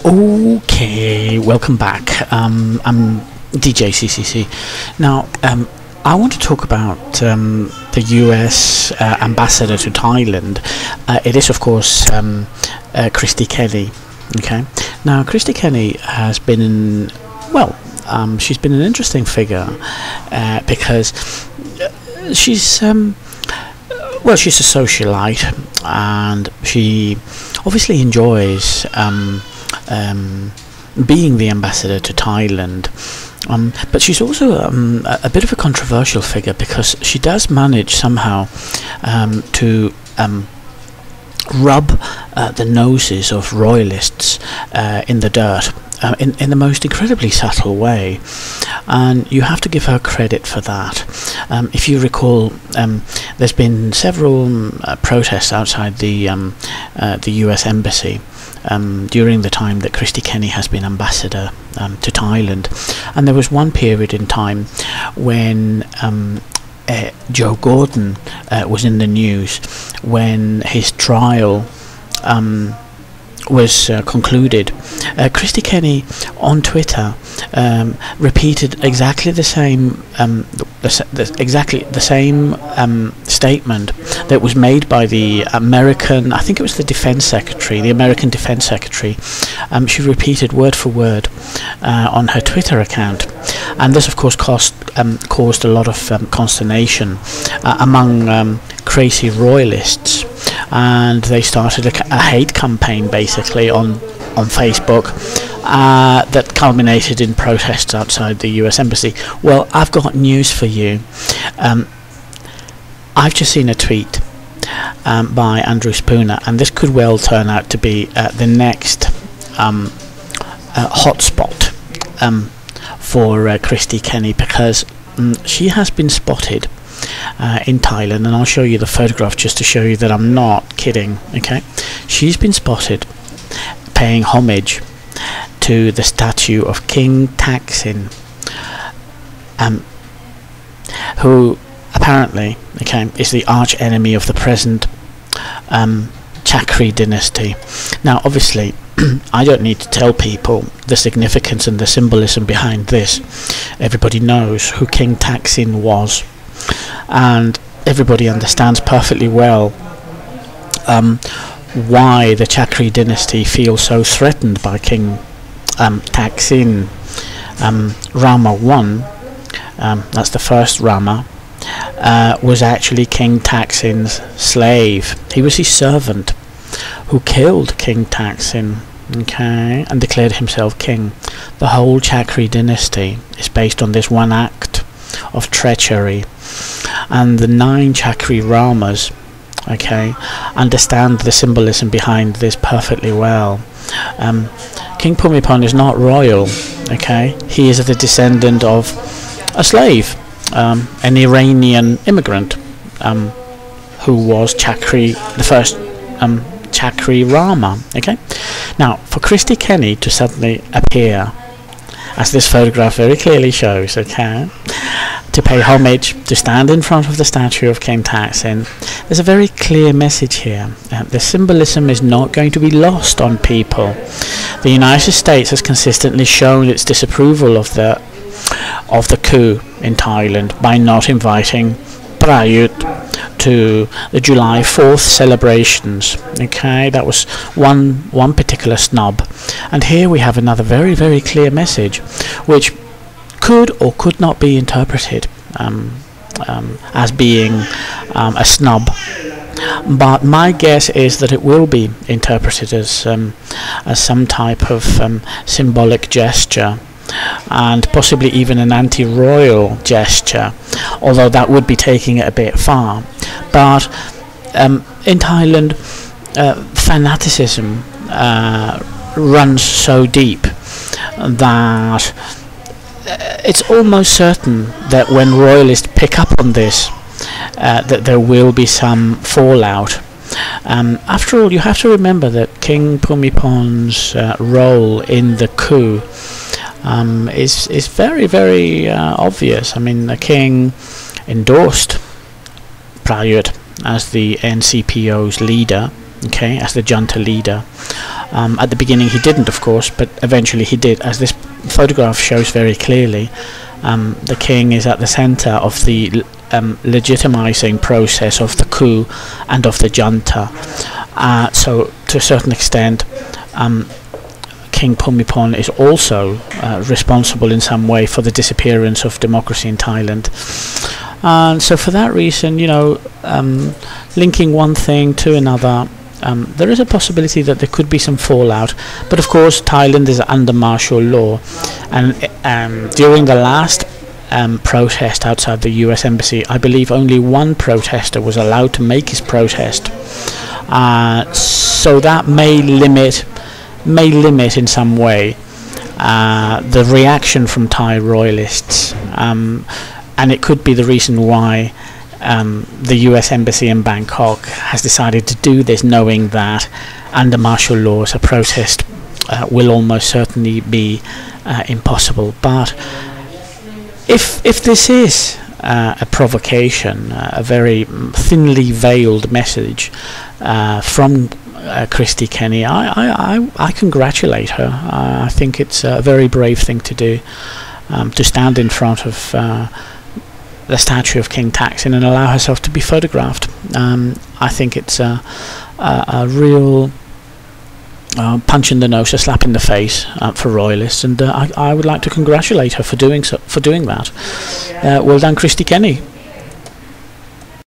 Okay, welcome back. I'm DJ CCC. Now, I want to talk about the US ambassador to Thailand. It is, of course, Kristie Kenney. Okay. Now, Kristie Kenney has been she's been an interesting figure because she's she's a socialite, and she obviously enjoys being the ambassador to Thailand. But she's also a bit of a controversial figure because she does manage somehow to rub the noses of royalists in the dirt in the most incredibly subtle way, and you have to give her credit for that. If you recall, there's been several protests outside the US Embassy during the time that Kristie Kenney has been ambassador to Thailand, and there was one period in time when Joe Gordon was in the news when his trial was concluded. Kristie Kenney on Twitter repeated exactly the same statement that was made by the American, I think it was the Defense Secretary, the American Defense Secretary. She repeated word for word on her Twitter account, and this of course caused a lot of consternation among crazy royalists, and they started a hate campaign basically on Facebook that culminated in protests outside the US Embassy. Well, I've got news for you. I've just seen a tweet by Andrew Spooner, and this could well turn out to be the next hotspot for Kristie Kenney, because she has been spotted in Thailand, and I'll show you the photograph just to show you that I'm not kidding. Okay, she's been spotted paying homage to the statue of King Taksin, who apparently, is the arch enemy of the present Chakri dynasty. Now, obviously, I don't need to tell people the significance and the symbolism behind this. Everybody knows who King Taksin was, and everybody understands perfectly well why the Chakri dynasty feels so threatened by King Taksin. Rama I, that's the first Rama, was actually King Taksin's slave. He was his servant who killed King Taksin, and declared himself king. The whole Chakri dynasty is based on this one act of treachery, and the 9 Chakri Ramas understand the symbolism behind this perfectly well. King Bhumibol is not royal, he is the descendant of a slave, an Iranian immigrant who was Chakri, the first Chakri Rama. Now, for Kristie Kenney to suddenly appear, as this photograph very clearly shows, to pay homage, to stand in front of the statue of King Taksin, there's a very clear message here. The symbolism is not going to be lost on people. The United States has consistently shown its disapproval of the coup in Thailand by not inviting Prayut to the July 4th celebrations. That was one particular snub, and here we have another very, very clear message, which could or could not be interpreted as being a snub, but my guess is that it will be interpreted as some type of symbolic gesture, and possibly even an anti-royal gesture, although that would be taking it a bit far. But in Thailand, fanaticism runs so deep that it's almost certain that when royalists pick up on this, that there will be some fallout. After all, you have to remember that King Bhumibhol's role in the coup is very, very obvious. I mean, the king endorsed Prayut as the NCPO's leader, okay, as the junta leader. At the beginning he didn't, of course, but eventually he did, as this photograph shows very clearly. The king is at the center of the legitimizing process of the coup and of the junta. So to a certain extent, King Bhumibol is also responsible in some way for the disappearance of democracy in Thailand. And so for that reason, you know, linking one thing to another, there is a possibility that there could be some fallout. But of course Thailand is under martial law, and during the last protest outside the US embassy, I believe only one protester was allowed to make his protest. So that may limit in some way the reaction from Thai royalists, and it could be the reason why the US embassy in Bangkok has decided to do this, knowing that under martial laws a protest will almost certainly be impossible. But if this is a provocation, a very thinly veiled message from Kristie Kenney, I congratulate her. I think it's a very brave thing to do, to stand in front of the statue of King Taksin and allow herself to be photographed. I think it's a real punch in the nose, a slap in the face for royalists, and I would like to congratulate her for doing that. Well done, Kristie Kenney.